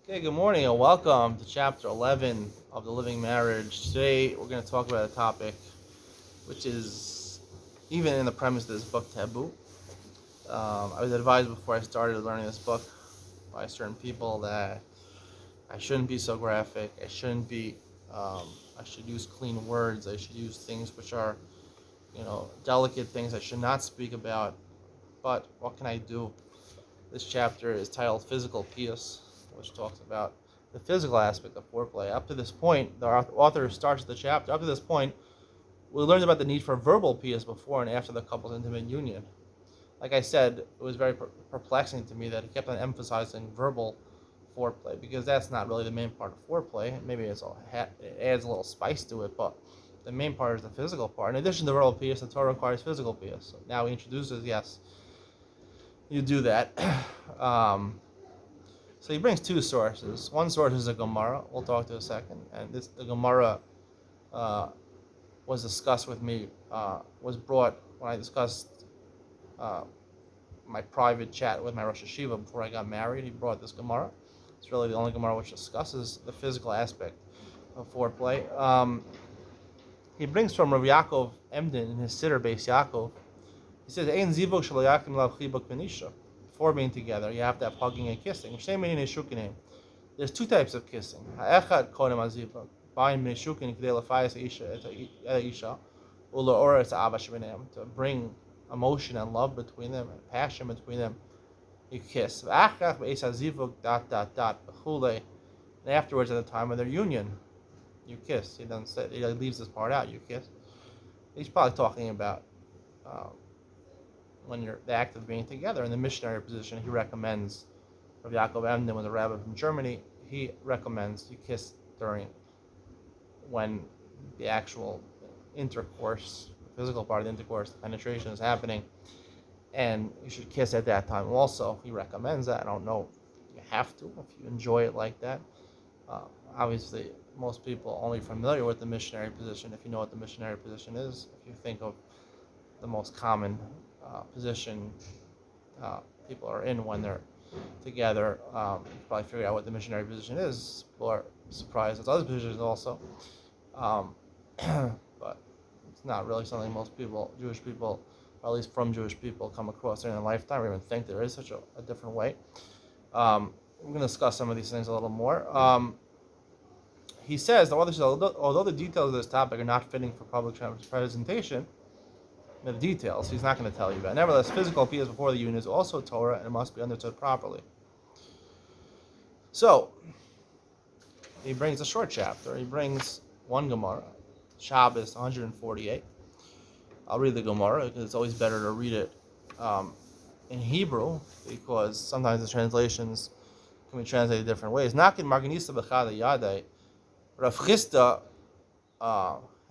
Okay, good morning and welcome to chapter 11 of The Living Marriage. Today we're going to talk about a topic which is, even in the premise of this book, taboo. I was advised before I started learning this book by certain people that I shouldn't be so graphic. I should use clean words. I should use things which are, delicate things I should not speak about. But what can I do? This chapter is titled Physical Piyus, which talks about the physical aspect of foreplay. Up to this point, the author starts the chapter. Up to this point, we learned about the need for verbal piyus before and after the couple's intimate union. Like I said, it was very perplexing to me that he kept on emphasizing verbal foreplay because that's not really the main part of foreplay. Maybe it adds a little spice to it, but the main part is the physical part. In addition to verbal piyus, the Torah requires physical piyus. So now he introduces, yes, you do that. So he brings two sources. One source is a Gemara. We'll talk to in a second. And the Gemara was discussed with me, was brought when I discussed my private chat with my Rosh Hashiva before I got married. He brought this Gemara. It's really the only Gemara which discusses the physical aspect of foreplay. He brings from Rav Yaakov Emden in his Siddur Beis Yaakov. He says, "Ein zivug shelo yakim lav chibuk v'nisha." Before being together, you have to have hugging and kissing. There's two types of kissing. Ha'echad kodem hazivug, ba'in b'nishukin k'dei lefayas isha u'la'or es ha'ava shebeneim, to bring emotion and love between them and passion between them. You kiss. V'achach b'es hazivug ... b'chulei. And afterwards, at the time of their union, you kiss. He doesn't say. He leaves this part out. You kiss. He's probably talking about when you're the act of being together. In the missionary position, he recommends, Rav Yaakov Emden was a rabbi from Germany, he recommends you kiss during when the actual intercourse, the physical part of the intercourse, the penetration is happening, and you should kiss at that time. Also, he recommends that. I don't know if you have to, if you enjoy it like that. Obviously, most people are only familiar with the missionary position if you know what the missionary position is. If you think of the most common position people are in when they're together, you probably figure out what the missionary position is. People are surprised at other positions also, but it's not really something most people, Jewish people, or at least from Jewish people, come across during their lifetime or even think there is such a different way. We're going to discuss some of these things a little more. He says, the author says, although the details of this topic are not fitting for public presentation, the details he's not going to tell you about. Nevertheless, physical piyus before the union is also Torah and must be understood properly. So, he brings a short chapter. He brings one Gemara, Shabbos 148. I'll read the Gemara because it's always better to read it in Hebrew because sometimes the translations can be translated different ways. Nakin Marganisa Bechada Yadei. Rav Chisda,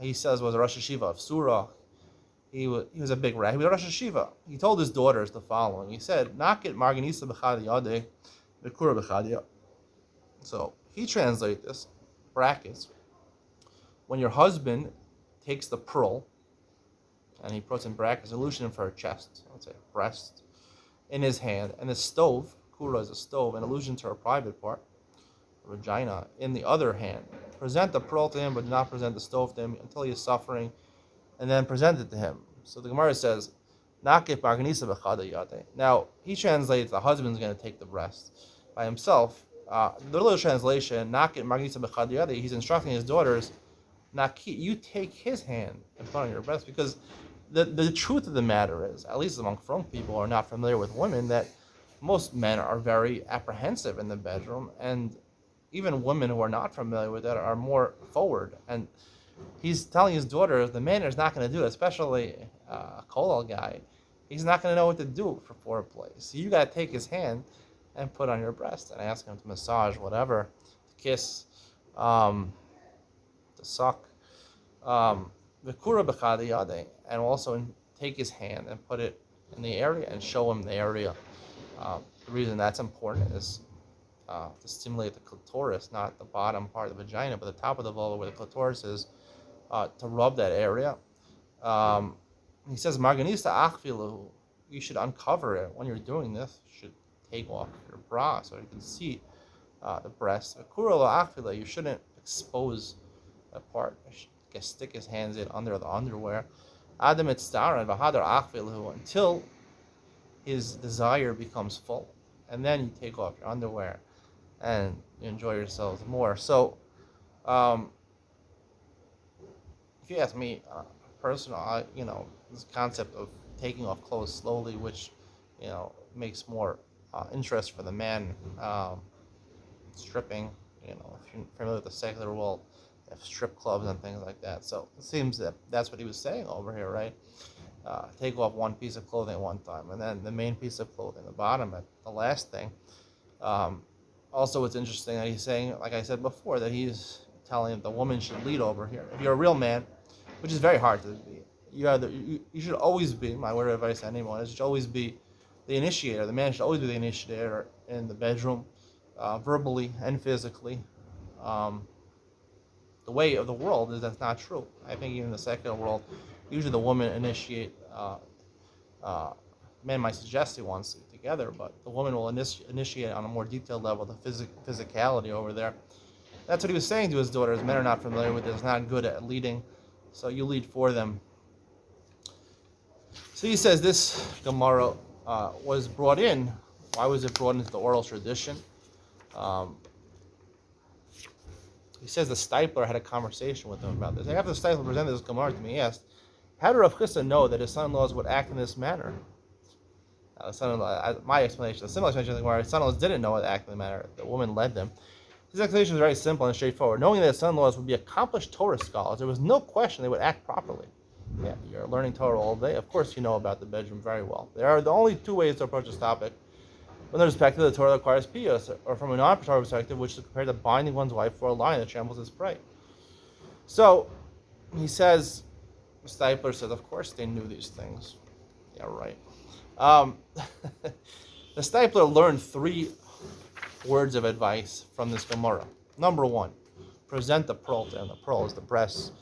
he says, was a Rosh Hashiva of Surah. He was a big rabbi. He was a Rosh Hashiva. He told his daughters the following. He said, "Nakit marganisa b'chad yadeh, v'kura b'chad yad." So he translates this brackets. When your husband takes the pearl, and he puts in brackets allusion for her chest, let's say breast, in his hand, and the stove, kura is a stove, an allusion to her private part, vagina, in the other hand. Present the pearl to him, but do not present the stove to him until he is suffering, and then present it to him. So the Gemara says, "Nakif marganisa b'chada yadeh." Now he translates the husband's going to take the breast by himself. The little translation, "Nakif marganisa b'chada yadeh," he's instructing his daughters, "Nakit, you take his hand and put on your breast," because the truth of the matter is, at least among frum people who are not familiar with women, that most men are very apprehensive in the bedroom, and even women who are not familiar with that are more forward. And he's telling his daughter, the man is not going to do it, especially a kolal guy. He's not going to know what to do for foreplay. So you got to take his hand and put on your breast and ask him to massage, whatever, to kiss, to suck. V'kura b'chad yadeh, and also take his hand and put it in the area and show him the area. The reason that's important is to stimulate the clitoris, not the bottom part of the vagina, but the top of the vulva where the clitoris is, to rub that area. He says, "Marganisa achvilahu," you should uncover it when you're doing this. You should take off your bra so you can see the breast. You shouldn't expose a part. Stick his hands in under the underwear. Adam until his desire becomes full, and then you take off your underwear and you enjoy yourselves more. So, if you ask me, personal, this concept of taking off clothes slowly, which makes more interest for the man. Stripping, if you're familiar with the secular world, they have strip clubs and things like that. So it seems that that's what he was saying over here, right? Take off one piece of clothing at one time, and then the main piece of clothing, the bottom, at the last thing. Also, it's interesting that he's saying, like I said before, that he's telling the woman should lead over here. If you're a real man, which is very hard to be, you should always be, my word of advice to anyone, is you should always be the initiator. The man should always be the initiator in the bedroom, verbally and physically. The way of the world is that's not true. I think even in the secular world, usually the woman initiate. Man might suggest he wants it together, but the woman will initiate on a more detailed level, the physicality over there. That's what he was saying to his daughters. Men are not familiar with this, not good at leading, so you lead for them. So he says this Gemara was brought in. Why was it brought into the oral tradition? He says the Stipler had a conversation with him about this. After the Stipler presented this Gemara to me, he asked, how did Rav Chisda know that his son-in-laws would act in this manner? The son-in-law, my explanation, the similar explanation of the Gemara, his son-in-laws didn't know how to act in the manner. The woman led them. His explanation was very simple and straightforward. Knowing that his son-in-laws would be accomplished Torah scholars, there was no question they would act properly. Yeah, you're learning Torah all day. Of course you know about the bedroom very well. There are the only two ways to approach this topic. From the perspective, the Torah requires Piyus, or from a non-Torah perspective, which is compared to binding one's wife for a lion that trambles his prey. So, he says, Stipler says, of course they knew these things. Yeah, right. The Stipler learned 3 words of advice from this Gemara. Number 1, present the pearl to him. The pearl is the breast.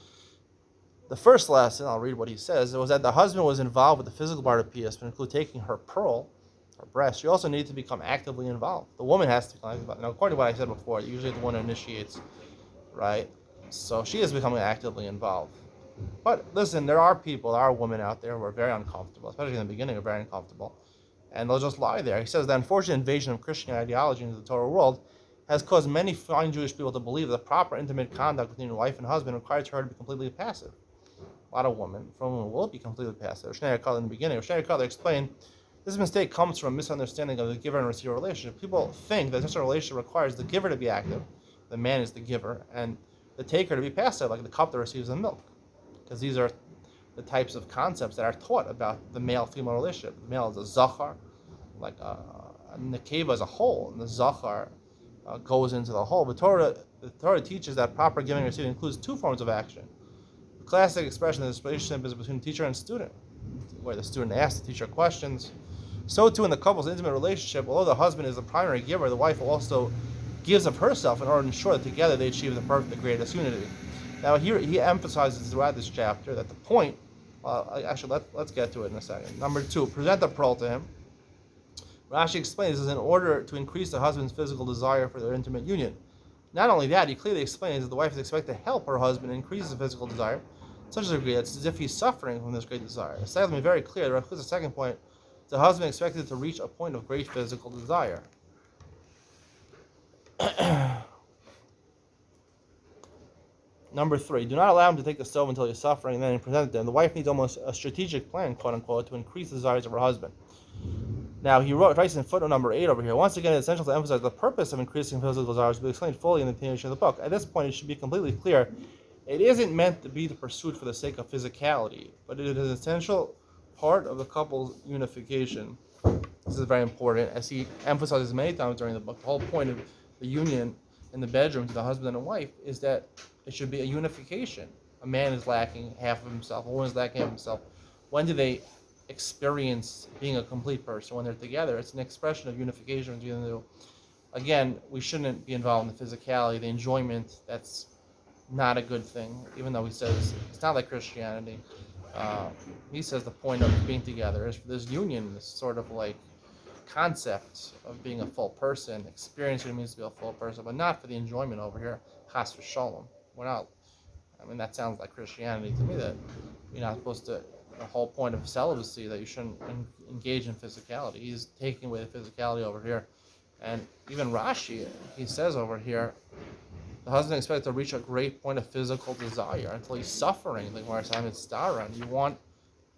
The first lesson, I'll read what he says, it was that the husband was involved with the physical part of Piyus, but include taking her pearl, her breast. She also needs to become actively involved. The woman has to become actively involved. Now, according to what I said before, usually the one who initiates, right? So she is becoming actively involved. But listen, there are women out there who are very uncomfortable, especially in the beginning, are very uncomfortable, and they'll just lie there. He says the unfortunate invasion of Christian ideology into the Torah world has caused many fine Jewish people to believe that proper intimate conduct between wife and husband requires her to be completely passive. A lot of women will be completely passive. Shnei HaKal in the beginning, Shnei HaKal explained, this mistake comes from a misunderstanding of the giver and receiver relationship. People think that such a relationship requires the giver to be active, the man is the giver, and the taker to be passive, like the cup that receives the milk. Because these are the types of concepts that are taught about the male-female relationship. The male is a zachar, like a nekeva as a whole, and the zachar goes into the whole. But the Torah teaches that proper giving and receiving includes 2 forms of action. The classic expression of this relationship is between teacher and student, where the student asks the teacher questions. So too in the couple's intimate relationship, although the husband is the primary giver, the wife also gives of herself in order to ensure that together they achieve the greatest unity. Now here he emphasizes throughout this chapter that the point, let's get to it in a second. Number 2, present the pearl to him. Rashi explains this is in order to increase the husband's physical desire for their intimate union. Not only that, he clearly explains that the wife is expected to help her husband increase his physical desire, such a degree that it's as if he's suffering from this great desire. The second is very clear. The second point, the husband expected to reach a point of great physical desire. Number 3, do not allow him to take the stove until he's suffering and then present it to him. The wife needs almost a strategic plan, quote unquote, to increase the desires of her husband. Now, he writes in footnote number 8 over here, once again, it's essential to emphasize the purpose of increasing physical desires will be explained fully in the continuation of the book. At this point, it should be completely clear it isn't meant to be the pursuit for the sake of physicality, but it is an essential part of the couple's unification. This is very important, as he emphasizes many times during the book. The whole point of the union in the bedroom to the husband and the wife is that it should be a unification. A man is lacking half of himself, a woman is lacking half of himself. When do they experience being a complete person? When they're together. It's an expression of unification between the two. Again, we shouldn't be involved in the physicality, the enjoyment. That's not a good thing, even though he says it's not like Christianity. He says the point of being together is for this union, this sort of like concept of being a full person, experience what it means to be a full person, but not for the enjoyment over here. Chas v'shalom. We're not. I mean, that sounds like Christianity to me. That you're not supposed to. The whole point of celibacy that you shouldn't engage in physicality. He's taking away the physicality over here, and even Rashi, he says over here, the husband expected to reach a great point of physical desire until he's suffering. Like where it's stara, you want.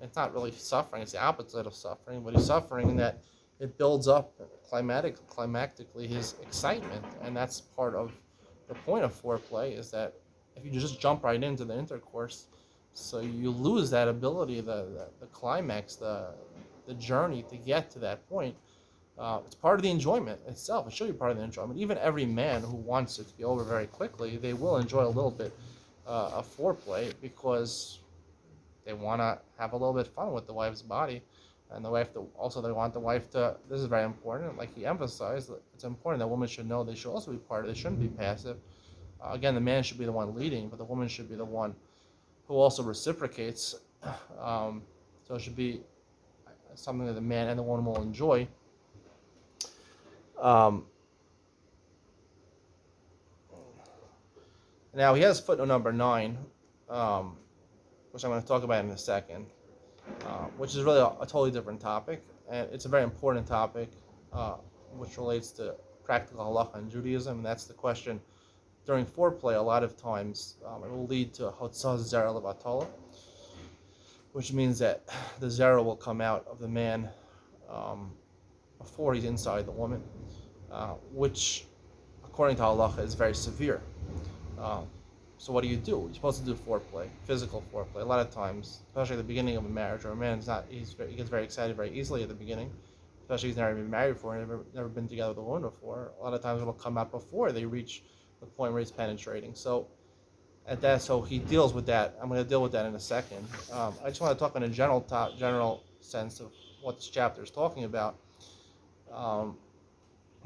It's not really suffering; it's the opposite of suffering. But he's suffering in that it builds up climactically his excitement, and that's part of the point of foreplay. Is that if you just jump right into the intercourse, so you lose that ability, the climax, the journey to get to that point. It's part of the enjoyment itself. It should be part of the enjoyment. Even every man who wants it to be over very quickly, they will enjoy a little bit of foreplay because they want to have a little bit of fun with the wife's body. And the wife, they want the wife to, this is very important, like he emphasized, it's important that women should know they should also be part of it. They shouldn't be passive. Again, the man should be the one leading, but the woman should be the one who also reciprocates. So it should be something that the man and the woman will enjoy. Now he has footnote number 9, which I'm going to talk about in a second, which is really a totally different topic, and it's a very important topic, which relates to practical halacha in Judaism, and that's the question during foreplay. A lot of times it will lead to hotzah zera levatala, which means that the zera will come out of the man before he's inside the woman, which according to halacha is very severe. So what do? You're supposed to do foreplay, physical foreplay. A lot of times, especially at the beginning of a marriage, or a man he gets very excited very easily at the beginning, especially if he's never been married before, never been together with a woman before. A lot of times it'll come out before they reach the point where he's penetrating. So so he deals with that. I'm going to deal with that in a second. I just want to talk in a general sense of what this chapter is talking about.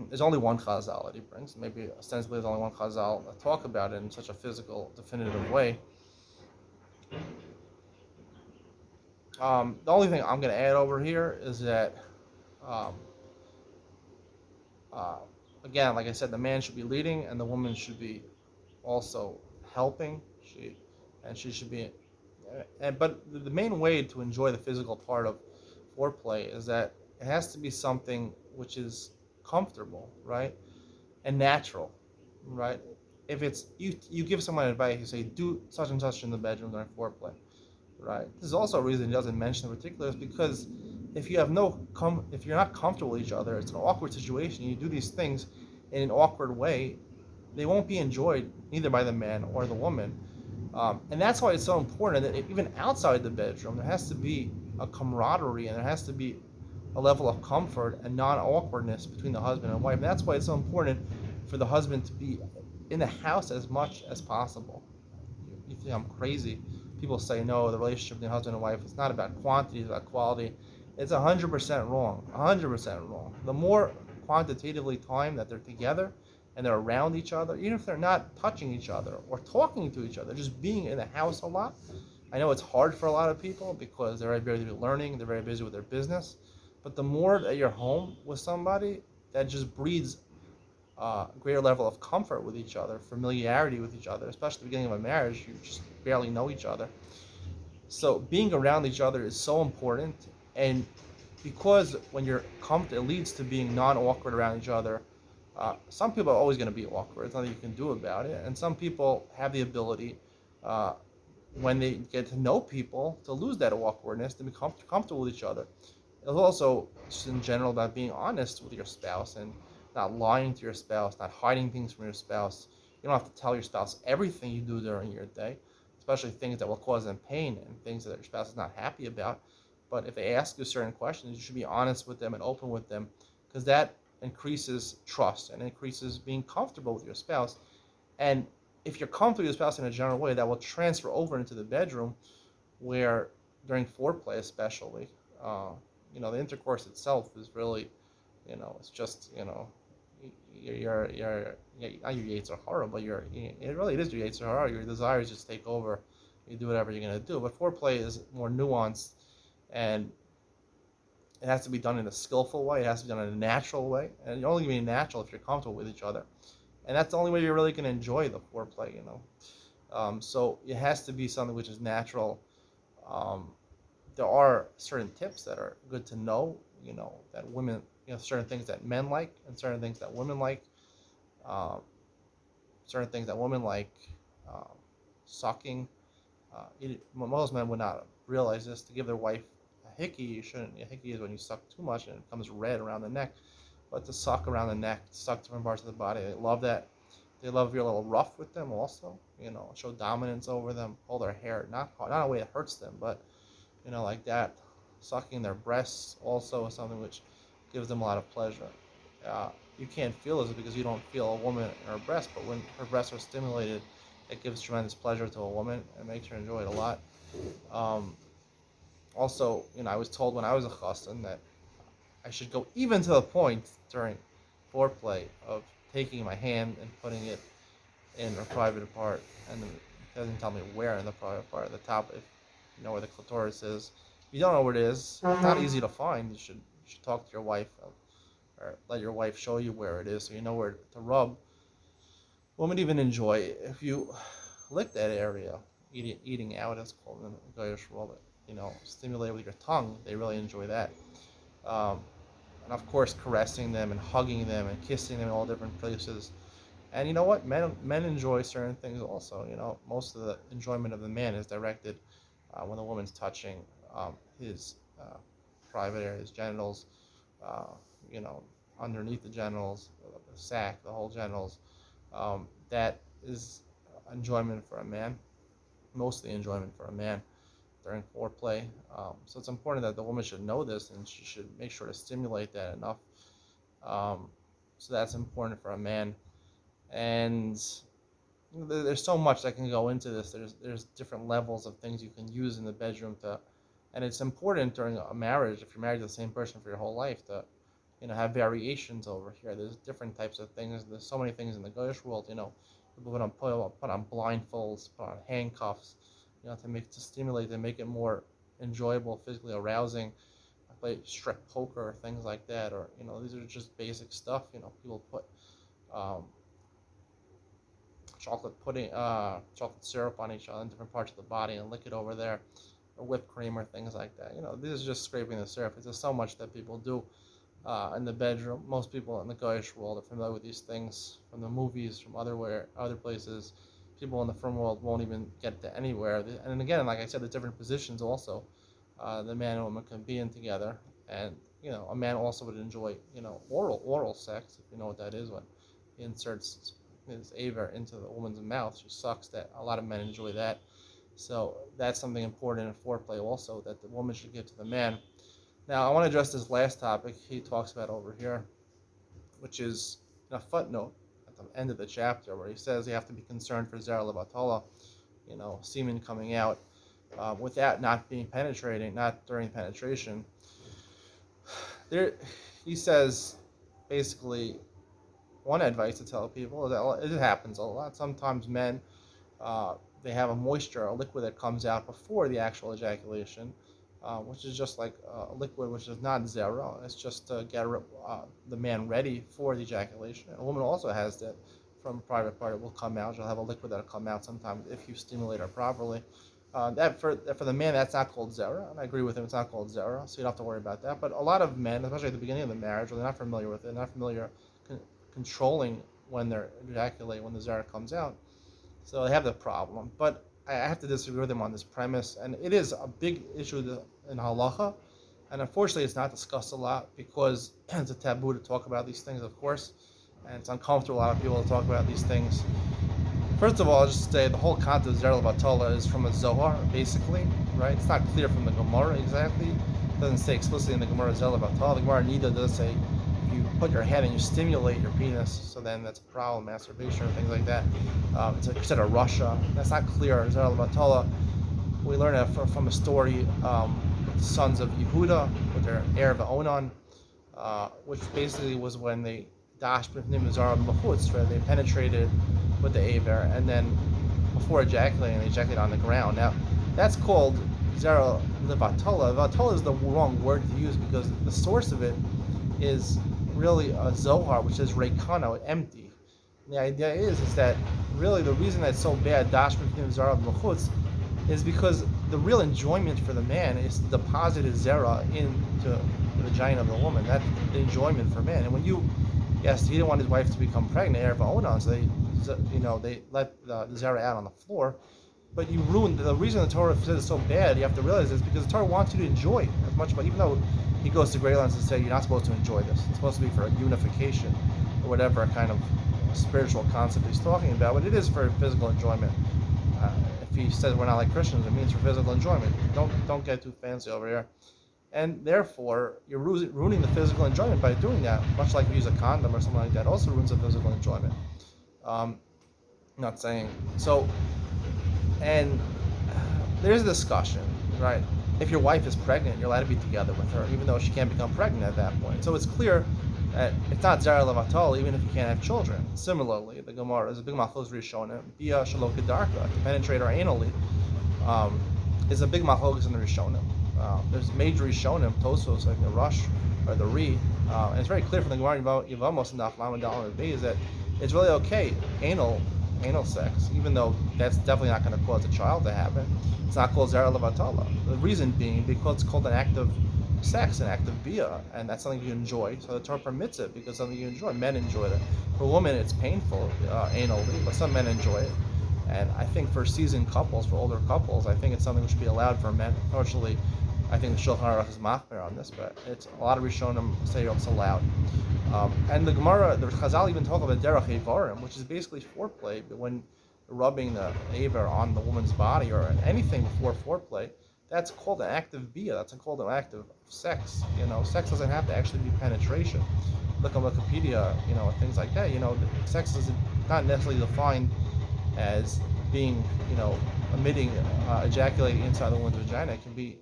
There's only one chazal that he brings. Maybe ostensibly there's only one chazal that talk about it in such a physical, definitive way. The only thing I'm going to add over here is that, again, like I said, the man should be leading and the woman should be also helping. She should be. But the main way to enjoy the physical part of foreplay is that it has to be something which is comfortable, right, and natural, right? If it's you give someone advice, you say do such and such in the bedroom during foreplay, right? This is also a reason he doesn't mention the particulars, because if you're not comfortable with each other, it's an awkward situation. You do these things in an awkward way, they won't be enjoyed either by the man or the woman, and that's why it's so important that even outside the bedroom there has to be a camaraderie and there has to be a level of comfort and non-awkwardness between the husband and wife. And that's why it's so important for the husband to be in the house as much as possible. You think I'm crazy? People say no, the relationship between husband and wife is not about quantity, it's about quality. It's 100% wrong. 100% wrong. The more quantitatively time that they're together and they're around each other, even if they're not touching each other or talking to each other, just being in the house a lot. I know it's hard for a lot of people because they're very busy learning, they're very busy with their business. But the more that you're home with somebody, that just breeds a greater level of comfort with each other, familiarity with each other, especially at the beginning of a marriage. You just barely know each other. So being around each other is so important. And because when you're comfortable, it leads to being non-awkward around each other. Some people are always going to be awkward. There's nothing you can do about it. And some people have the ability, when they get to know people, to lose that awkwardness, to be comfortable with each other. It's also just in general about being honest with your spouse and not lying to your spouse, not hiding things from your spouse. You don't have to tell your spouse everything you do during your day, especially things that will cause them pain and things that your spouse is not happy about. But if they ask you certain questions, you should be honest with them and open with them, because that increases trust and increases being comfortable with your spouse. And if you're comfortable with your spouse in a general way, that will transfer over into the bedroom, where during foreplay especially, the intercourse itself is really, it's just, your not your Yetzer Hara, but it really is your Yetzer Hara. Your desires just take over. You do whatever you're going to do. But foreplay is more nuanced, and It has to be done in a skillful way. It has to be done in a natural way. And you're only going to be natural if you're comfortable with each other. And that's the only way you're really going to enjoy the foreplay, So it has to be something which is natural. Um, there are certain tips that are good to know, that women, certain things that men like and certain things that women like. Um, certain things that women like, um, sucking. Most men would not realize this. To give their wife a hickey, you shouldn't. A hickey is when you suck too much and it becomes red around the neck. But to suck around the neck, to suck different parts of the body, they love that. They love if you're a little rough with them also. Show dominance over them, pull their hair, not in a way that hurts them, but like that. Sucking their breasts also is something which gives them a lot of pleasure. You can't feel this because you don't feel a woman in her breast, but when her breasts are stimulated, it gives tremendous pleasure to a woman and makes her enjoy it a lot. Um, Also, I was told when I was a chassan that I should go even to the point during foreplay of taking my hand and putting it in a private part, and it doesn't tell me where in the private part. At the top, if you know where the clitoris is. If you don't know where it is, it's not easy to find. You should talk to your wife, or let your wife show you where it is, so you know where to rub. Women even enjoy it if you lick that area, eating out, as called in the Goyish world. Stimulate it with your tongue. They really enjoy that. Um, and of course, caressing them and hugging them and kissing them in all different places. And you know what? Men enjoy certain things also. Most of the enjoyment of the man is directed when the woman's touching his private area, his genitals, uh, you know, underneath the genitals, the sack, the whole genitals. That is enjoyment for a man, mostly enjoyment for a man during foreplay. So it's important that the woman should know this, and she should make sure to stimulate that enough. So that's important for a man. And there's so much that can go into this. There's different levels of things you can use in the bedroom and it's important during a marriage, if you're married to the same person for your whole life, to have variations over here. There's different types of things. There's so many things in the Goyish world. People put on blindfolds, put on handcuffs, to stimulate, to make it more enjoyable, physically arousing. I play strip poker or things like that, or these are just basic stuff. People put chocolate pudding, chocolate syrup on each other in different parts of the body and lick it over there, or whipped cream or things like that. This is just scraping the surface. There's so much that people do in the bedroom. Most people in the Goyish world are familiar with these things from the movies, from other places. People in the frum world won't even get to anywhere. And again, like I said, the different positions also. The man and woman can be in together, and a man also would enjoy oral sex, if you know what that is, when he inserts his aver into the woman's mouth. She sucks that. A lot of men enjoy that. So that's something important in foreplay also, that the woman should give to the man. Now, I want to address this last topic he talks about over here, which is a footnote at the end of the chapter where he says you have to be concerned for Zera Levatala, semen coming out without not penetrating, not during penetration. He says basically one advice to tell people is that it happens a lot. Sometimes men, they have a moisture, a liquid that comes out before the actual ejaculation, which is just like a liquid which is not zera. It's just to get the man ready for the ejaculation. And a woman also has that from a private part. It will come out. She'll have a liquid that will come out sometimes if you stimulate her properly. That for the man, that's not called zera, and I agree with him. It's not called zera, so you don't have to worry about that. But a lot of men, especially at the beginning of the marriage, they're not familiar with it, not familiar controlling when they ejaculate, when the zera comes out, so they have the problem. But I have to disagree with him on this premise, and it is a big issue in halacha, and unfortunately it's not discussed a lot because it's a taboo to talk about these things, of course, and it's uncomfortable for a lot of people to talk about these things. First of all, I'll just say the whole concept of Zera Levatala is from a Zohar, basically, right? It's not clear from the Gemara exactly. It doesn't say explicitly in the Gemara Zera Levatala. The Gemara neither does say if you put your hand and you stimulate your penis, so then that's a problem, masturbation or things like that. It's like you said, a Russia. That's not clear. Zera Levatala, we learn that from a story with the sons of Yehuda with their heir Onan, which basically was when they dashed with Nimazar B'chutz, where they penetrated with the aver, and then before ejaculating, they ejaculated on the ground. Now, that's called Zera Levatola. Vatola is the wrong word to use because the source of it is really a Zohar, which is Reikano, empty. And the idea is that really the reason that's so bad, Dash between Zera and Mechutz, is because the real enjoyment for the man is to deposit his Zera into the vagina of the woman. That's the enjoyment for man. And when yes, he didn't want his wife to become pregnant, Erev Onan, so they let the Zera out on the floor. But you ruined the reason the Torah says it's so bad. You have to realize is because the Torah wants you to enjoy as much. But even though he goes to great lengths to say you're not supposed to enjoy this, it's supposed to be for a unification or whatever kind of spiritual concept he's talking about. But it is for physical enjoyment. If he says we're not like Christians, it means for physical enjoyment. Don't get too fancy over here. And therefore, you're ruining the physical enjoyment by doing that. Much like if you use a condom or something like that, also ruins the physical enjoyment. Not saying so. And there's a discussion, right? If your wife is pregnant, you're allowed to be together with her, even though she can't become pregnant at that point. So it's clear that it's not Zera Levatal, even if you can't have children. Similarly, the Gemara is a big machlos Rishonim, Bia Shalok Kedarka, to penetrate her anally, is a big machlos in the Rishonim. There's major Rishonim, Tosos, like the Rush or the Re, and it's very clear from the Gemara Yevamos and the Aflam and Dalam is that it's really okay, anal sex, even though that's definitely not going to cause a child to happen. It's not called Zera Levatala. The reason being because it's called an act of sex, an act of bia, and that's something you enjoy. So the Torah permits it because something you enjoy. Men enjoy it. For women, it's painful anally, but some men enjoy it. And I think for seasoned couples, for older couples, I think it's something that should be allowed for men. Unfortunately, I think the Shulchan Aruch is machmir on this, but it's a lot of Rishonim say it's allowed. And the Gemara, the Chazal even talk about derech evarim, which is basically foreplay, but when rubbing the aver on the woman's body or anything before foreplay, that's called an act of bia. That's called an act of sex. Sex doesn't have to actually be penetration. Look on Wikipedia, things like that. Sex is not necessarily defined as being, emitting, ejaculating inside the woman's vagina. It can be,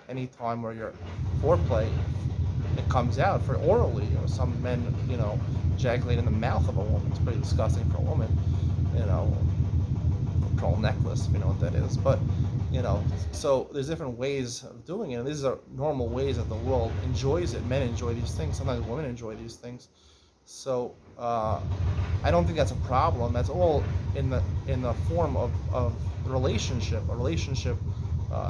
any time where you're foreplay, it comes out for orally. Some men, ejaculate in the mouth of a woman. It's pretty disgusting for a woman. Pearl necklace, if you know what that is. But, so there's different ways of doing it. And these are normal ways that the world enjoys it. Men enjoy these things. Sometimes women enjoy these things. So I don't think that's a problem. That's all in the form of a relationship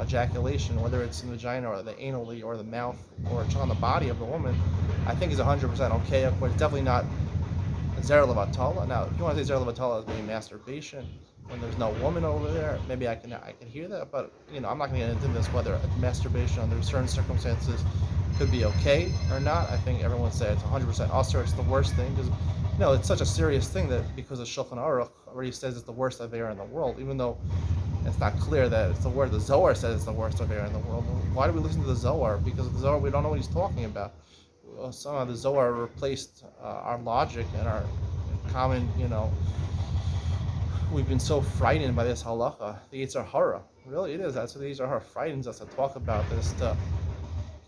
ejaculation, whether it's in the vagina or the anally or the mouth or it's on the body of the woman. I think is 100% okay. Of course, definitely not Zera Levatala. Now, if you want to say Zera Levatala as being masturbation when there's no woman over there, maybe I can hear that. But I'm not going to get into this whether masturbation under certain circumstances could be okay or not. I think everyone says it's 100% usher. It's the worst thing because it's such a serious thing that because the Shulchan Aruch already says it's the worst affair in the world, even though it's not clear that it's the worst. The Zohar says it's the worst affair in the world. Why do we listen to the Zohar? Because of the Zohar, we don't know what he's talking about. Somehow the Zohar replaced our logic and our common, we've been so frightened by this halacha, the Yetzer Hara. Really, it is. That's what the Yetzer Hara frightens us to talk about this stuff.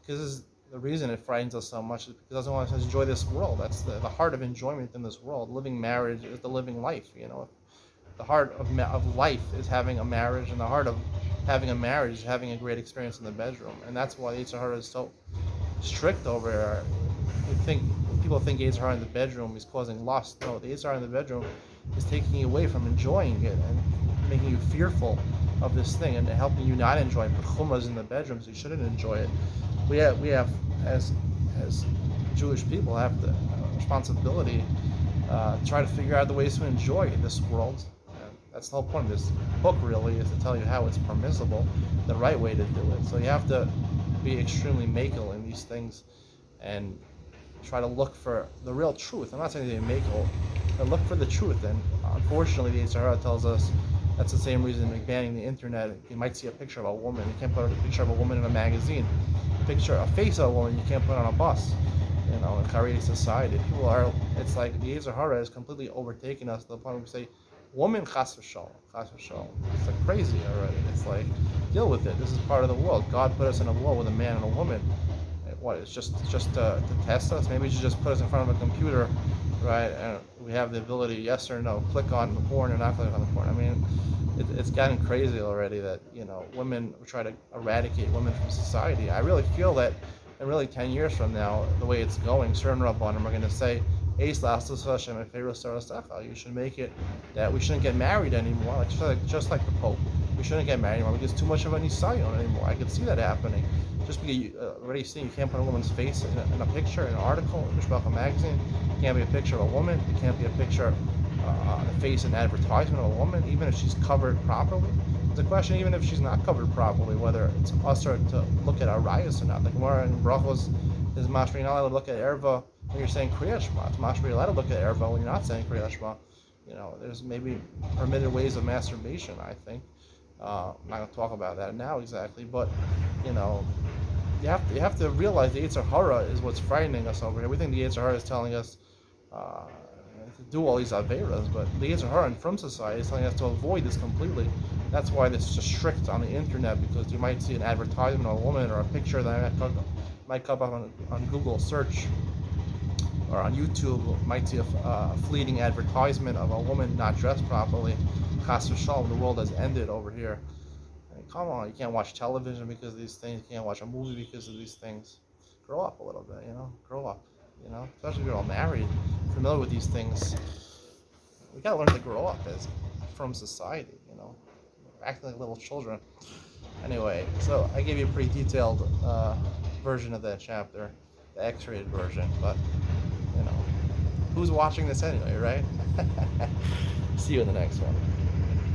Because the reason it frightens us so much is because it doesn't want us to enjoy this world. That's the heart of enjoyment in this world. Living marriage is the living life, The heart of life is having a marriage, and the heart of having a marriage is having a great experience in the bedroom. And that's why Yetzer Hara is so strict over here. People think Yetzer Hara in the bedroom is causing lust. No, the Yetzer Hara in the bedroom is taking you away from enjoying it and making you fearful of this thing and helping you not enjoy it. Chumrah in the bedroom, so you shouldn't enjoy it. We have as Jewish people have the responsibility to try to figure out the ways to enjoy this world. And that's the whole point of this book, really, is to tell you how it's permissible, the right way to do it. So you have to be extremely makel in these things and try to look for the real truth. I'm not saying to be makel, but look for the truth. And unfortunately, the Yetzer Hara tells us that's the same reason banning the internet. You might see a picture of a woman. You can't put a picture of a woman in a magazine. A face of a woman you can't put on a bus. In Haredi society, it's like the Yetzer Hara has completely overtaken us to the point where we say, woman chas v'shalom. It's like crazy already. It's like, deal with it. This is part of the world. God put us in a world with a man and a woman. What? It's just to test us? Maybe you should just put us in front of a computer right? And we have the ability, yes or no, click on the porn or not click on the porn. I mean, it's gotten crazy already that, women try to eradicate women from society. I really feel that in really 10 years from now, the way it's going, certain Rabbanim are going to say, you should make it that we shouldn't get married anymore, just like the Pope. We shouldn't get married anymore because too much of a nisayon anymore. I could see that happening. Just because you already seen, you can't put a woman's face in a picture, in an article, in Mishpacha magazine. It can't be a picture of a woman. It can't be a picture, a face in advertisement of a woman, even if she's covered properly. It's a question, even if she's not covered properly, whether it's usher to look at arayas or not. Like Gemara in Brachos is mashma, you're not allowed to look at erva when you're saying Kriya Shema. It's mashma, you're allowed to look at erva when you're not saying Kriya Shema. There's maybe permitted ways of masturbation, I think. I'm not going to talk about that now exactly, but you have to realize the Yetzer Hara is what's frightening us over here. We think the Yetzer Hara is telling us to do all these averas, but the Yetzer Hara from society is telling us to avoid this completely. That's why this is just strict on the internet, because you might see an advertisement of a woman or a picture that might come up on Google search or on YouTube. Might see a fleeting advertisement of a woman not dressed properly. Chas v'shalom, the world has ended over here. I mean, come on, you can't watch television because of these things. You can't watch a movie because of these things. Grow up a little bit, Grow up, Especially if you're all married, familiar with these things. We gotta learn to grow up from society, We're acting like little children. Anyway, so I gave you a pretty detailed version of that chapter, the X-rated version, but, who's watching this anyway, right? See you in the next one.